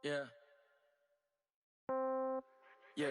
Yeah. Yeah.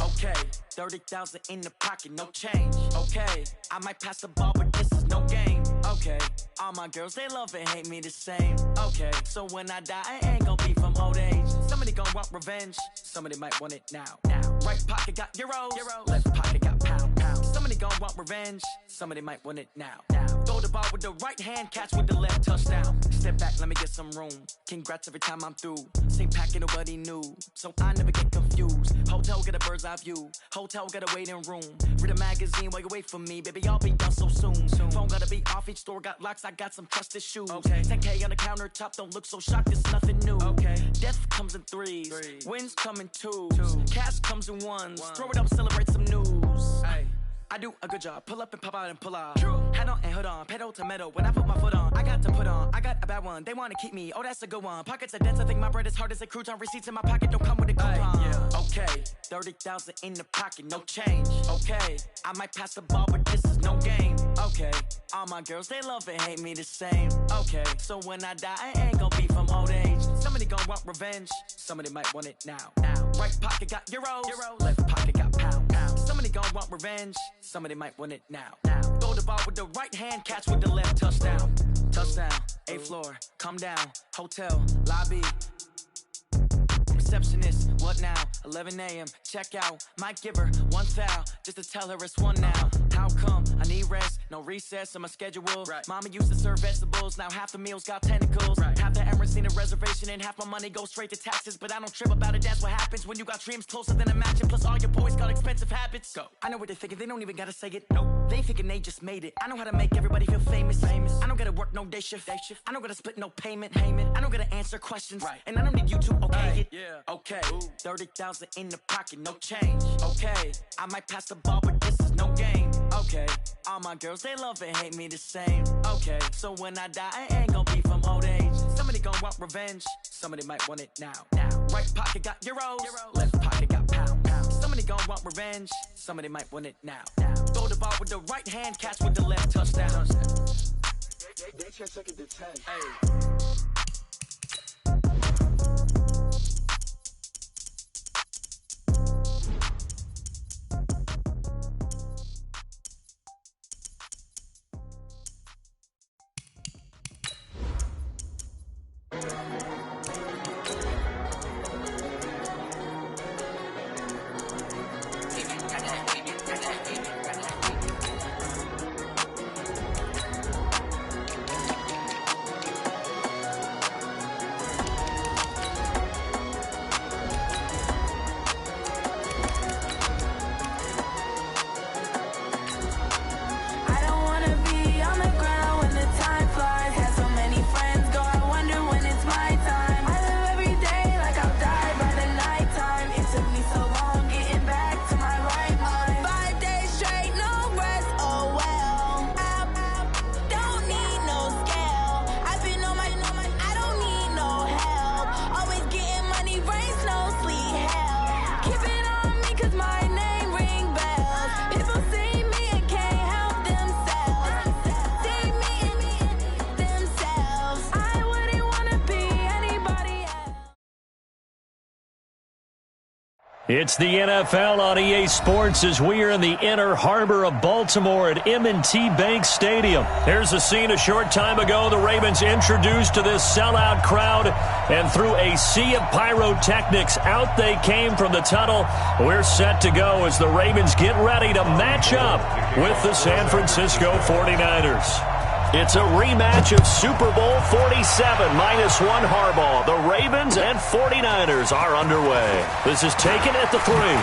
Okay. 30,000 in the pocket, no change. Okay. I might pass the ball, but this is no game. Okay. All my girls, they love and hate me the same. Okay. So when I die, I ain't gon' be from old age. Somebody gon' want revenge. Somebody might want it now. Right pocket got euros. Left pocket got pound. Somebody gon' want revenge. Somebody might want it now. Throw the ball with the right hand, catch with the left, touchdown. Step back, let me get some room. Congrats every time I'm through. Same packet, nobody knew. So I never get confused. Hotel get a bird's eye view. Hotel get a waiting room. Read a magazine while you wait for me. Baby, I'll be done so soon. Phone gotta be off, each store got locks. I got some trusted shoes. 10K on the countertop, don't look so shocked, it's nothing new. Death comes in threes. Wins come in twos. Cash comes in ones. Throw it up, celebrate some news. I do a good job, pull up and pop out and pull out. Head on and hood on, pedal to metal. When I put my foot on, I got to put on. I got a bad one, they wanna keep me, oh that's a good one. Pockets are dense, I think my bread is hard as a crouton. Receipts in my pocket don't come with a coupon. Okay, 30,000 in the pocket, no change. Okay, I might pass the ball, but this is no game. Okay, all my girls, they love and hate me the same. Okay, so when I die, I ain't gon' be from old age. Somebody gon' want revenge, somebody might want it now. Right pocket got euros, left pocket got pound. Somebody gon' want revenge, somebody might want it now. Throw the ball with the right hand, catch with the left, touchdown. Touchdown, 8th floor, come down, hotel, lobby. Receptionist, what now? 11 a.m., check out. Might give her one foul, just to tell her it's one now. How come? I need rest, no recess in my schedule. Mama used to serve vegetables, now half the meals got tentacles. Half the Emirates need a reservation and half my money goes straight to taxes. But I don't trip about it, that's what happens when you got dreams closer than a matching. Plus all your boys got expensive habits. Go. I know what they're thinking, they don't even gotta say it. Nope. They thinking they just made it. I know how to make everybody feel famous. I don't gotta work no day shift. I don't gotta split no payment. I don't gotta answer questions. And I don't need you to okay it. Okay, 30,000 in the pocket, no change. Okay, I might pass the ball, but this is no game. Okay, all my girls, they love and hate me the same. Okay, so when I die, I ain't gon' be from old age. Somebody gon' want revenge, somebody might want it now. Right pocket got euros, left pocket got pound. Somebody gon' want revenge, somebody might want it now. Throw the ball with the right hand, catch with the left, touchdown. They can't take it to 10. It's the NFL on EA Sports as we are in the inner harbor of Baltimore at M&T Bank Stadium. There's a scene a short time ago. The Ravens introduced to this sellout crowd, and through a sea of pyrotechnics, out they came from the tunnel. We're set to go as the Ravens get ready to match up with the San Francisco 49ers. It's a rematch of Super Bowl 47 -1 Harbaugh. The Ravens and 49ers are underway. This is taken at the 3.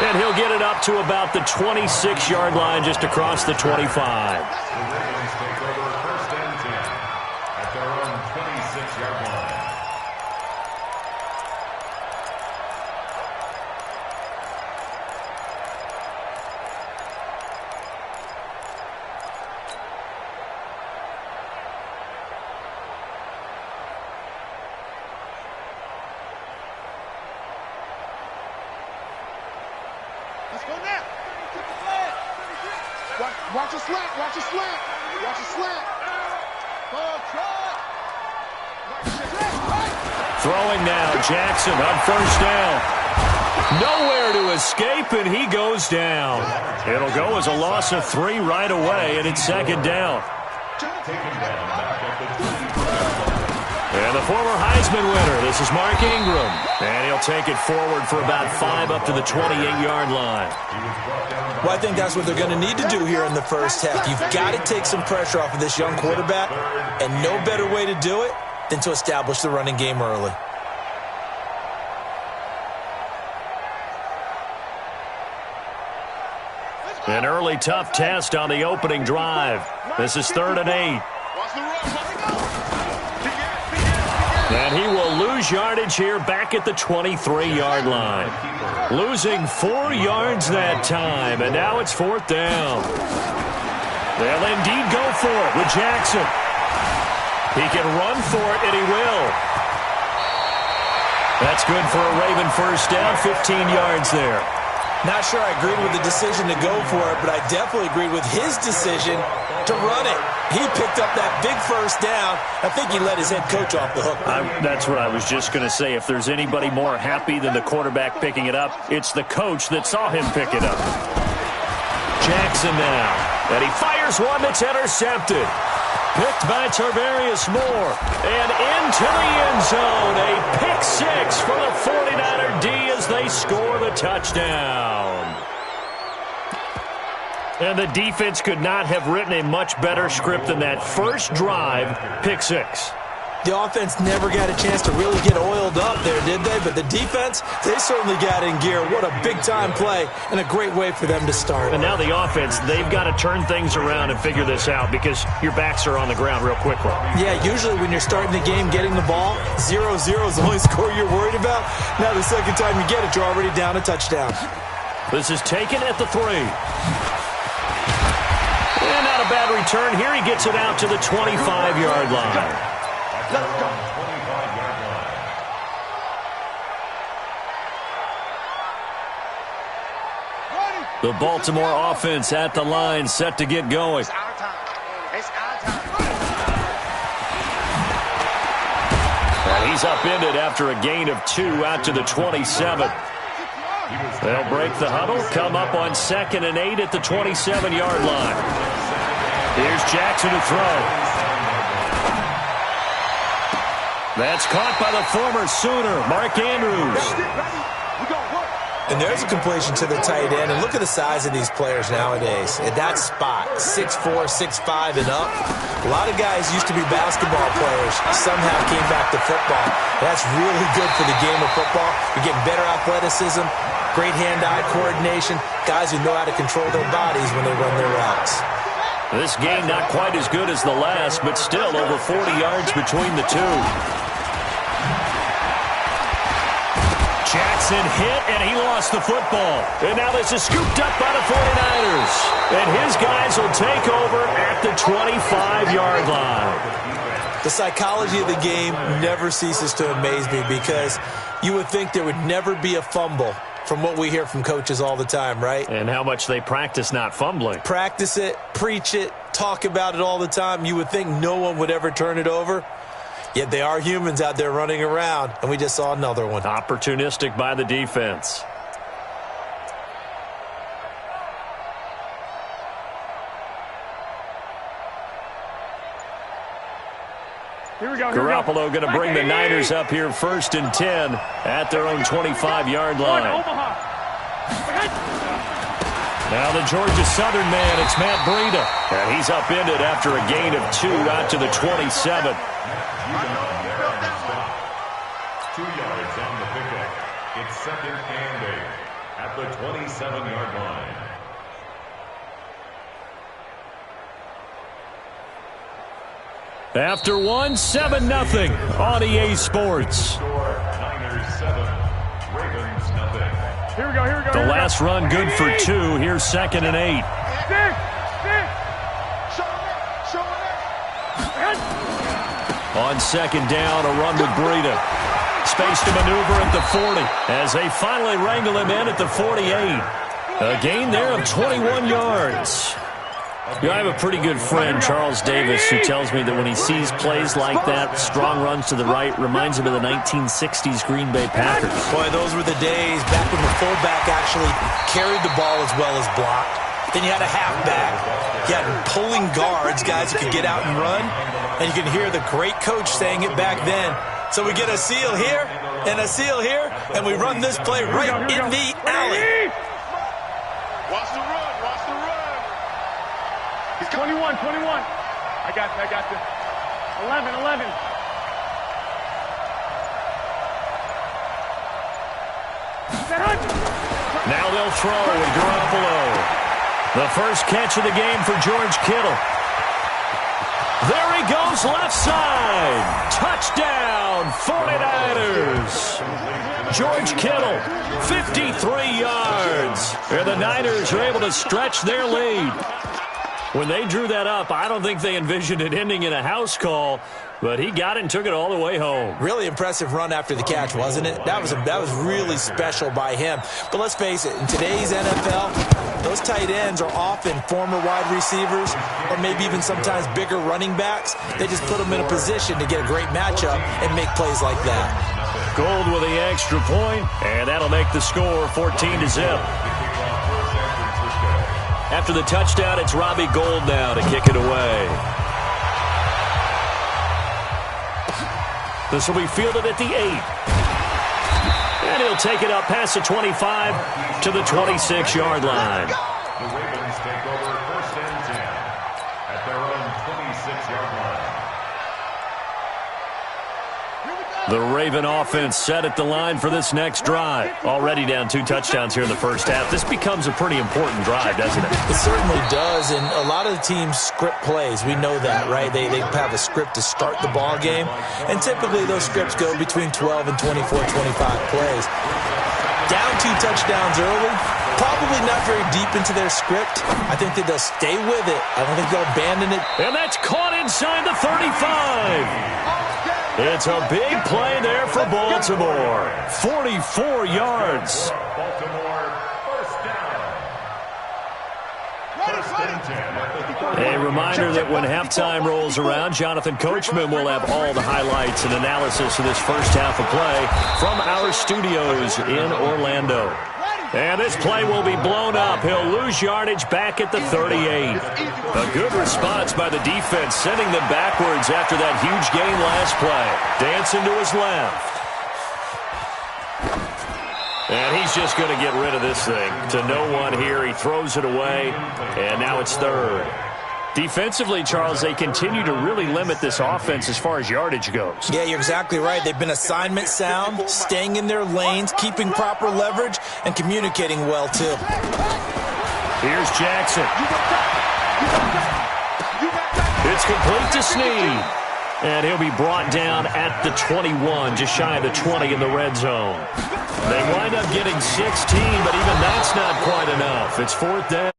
And he'll get it up to about the 26-yard line, just across the 25. The Ravens take over 1st and 10 at their own 26-yard line. Let's go now. Watch a slant. Watch a slant. Watch a slant. Ball try. Throwing now, Jackson on first down. Nowhere to escape, and he goes down. It'll go as a loss of 3 right away, and it's second down. And the former Heisman winner, this is Mark Ingram. And he'll take it forward for about 5 up to the 28-yard line. Well, I think that's what they're going to need to do here in the first half. You've got to take some pressure off of this young quarterback, and no better way to do it than to establish the running game early. An early tough test on the opening drive. This is 3rd and 8. And he will lose yardage here back at the 23-yard line. Losing 4 yards that time, and now it's 4th down. They'll indeed go for it with Jackson. He can run for it, and he will. That's good for a Raven first down, 15 yards there. Not sure I agreed with the decision to go for it, but I definitely agreed with his decision to run it. He picked up that big first down. I think he let his head coach off the hook. That's what I was just going to say. If there's anybody more happy than the quarterback picking it up, it's the coach that saw him pick it up. Jackson now. And he fires one that's intercepted. Picked by Tarvarius Moore. And into the end zone. A pick 6 for the 49er D as they score the touchdown. And the defense could not have written a much better script than that first drive, pick 6. The offense never got a chance to really get oiled up there, did they? But the defense, they certainly got in gear. What a big-time play and a great way for them to start. And now the offense, they've got to turn things around and figure this out because your backs are on the ground real quickly. Yeah, usually when you're starting the game, getting the ball, 0-0 is the only score you're worried about. Now the second time you get it, you're already down a touchdown. This is taken at the 3. And not a bad return. Here he gets it out to the 25-yard line. Let's go. The Baltimore offense at the line, set to get going. It's our time. It's our time. And he's upended after a gain of 2 out to the 27. They'll break the huddle, come up on 2nd and 8 at the 27-yard line. Here's Jackson to throw. That's caught by the former Sooner, Mark Andrews. And there's a completion to the tight end. And look at the size of these players nowadays. At that spot, 6'4", 6'5", and up. A lot of guys used to be basketball players. Somehow came back to football. That's really good for the game of football. You're getting better athleticism, great hand-eye coordination, guys who know how to control their bodies when they run their routes. This game not quite as good as the last, but still over 40 yards between the two. Jackson hit, and he lost the football. And now this is scooped up by the 49ers. And his guys will take over at the 25-yard line. The psychology of the game never ceases to amaze me because you would think there would never be a fumble from what we hear from coaches all the time, right? And how much they practice not fumbling. Practice it, preach it, talk about it all the time. You would think no one would ever turn it over. Yet they are humans out there running around, and we just saw another one. Opportunistic by the defense. Here we go. Garoppolo going to bring the Niners up here 1st and 10 at their own 25-yard line. Now the Georgia Southern man, it's Matt Breida. And he's upended after a gain of 2 out to the 27. 2 yards on the pickup. It's 2nd and 8 at the 27-yard line. After 7-0 on EA Sports. Niners 7, Ravens nothing. Here we go. The last run good for 2. Here's 2nd and 8. On 2nd down, a run with Breida. Space to maneuver at the 40 as they finally wrangle him in at the 48. A gain there of 21 yards. You know, I have a pretty good friend, Charles Davis, who tells me that when he sees plays like that, strong runs to the right, reminds him of the 1960s Green Bay Packers. Boy, those were the days back when the fullback actually carried the ball as well as blocked. Then you had a halfback. You had pulling guards, guys who could get out and run. And you can hear the great coach saying it back then. So we get a seal here and a seal here, and we run this play right in the alley. Watch the run, watch the run. He's 21. I got you. 11. Now they'll throw with Garoppolo. The first catch of the game for George Kittle. There he goes, left side. Touchdown, 49ers. George Kittle, 53 yards. And the Niners are able to stretch their lead. When they drew that up, I don't think they envisioned it ending in a house call, but he got it and took it all the way home. Really impressive run after the catch, wasn't it? That was really special by him. But let's face it, in today's NFL, those tight ends are often former wide receivers or maybe even sometimes bigger running backs. They just put them in a position to get a great matchup and make plays like that. Gold with the extra point, and that'll make the score 14-0. After the touchdown, it's Robbie Gould now to kick it away. This will be fielded at the 8. And he'll take it up past the 25 to the 26-yard line. The Ravens take over 1st and 10 at their own 26-yard line. The Raven offense set at the line for this next drive. Already down 2 touchdowns here in the first half. This becomes a pretty important drive, doesn't it? It certainly does, and a lot of the teams script plays. We know that, right? They have a script to start the ball game, and typically those scripts go between 12 and 24, 25 plays. Down 2 touchdowns early, probably not very deep into their script. I think that they'll stay with it. I don't think they'll abandon it. And that's caught inside the 35. It's a big play there for Baltimore. 44 yards. Baltimore, 1st down. 1st and 10. A reminder that when halftime rolls around, Jonathan Coachman will have all the highlights and analysis of this first half of play from our studios in Orlando. And this play will be blown up. He'll lose yardage back at the 38. A good response by the defense, sending them backwards after that huge gain last play. Dancing to his left. And he's just going to get rid of this thing. To no one here. He throws it away. And now it's 3rd. Defensively, Charles, they continue to really limit this offense as far as yardage goes. Yeah, you're exactly right. They've been assignment sound, staying in their lanes, keeping proper leverage, and communicating well, too. Here's Jackson. It's complete to Snead. And he'll be brought down at the 21, just shy of the 20 in the red zone. They wind up getting 16, but even that's not quite enough. It's 4th down.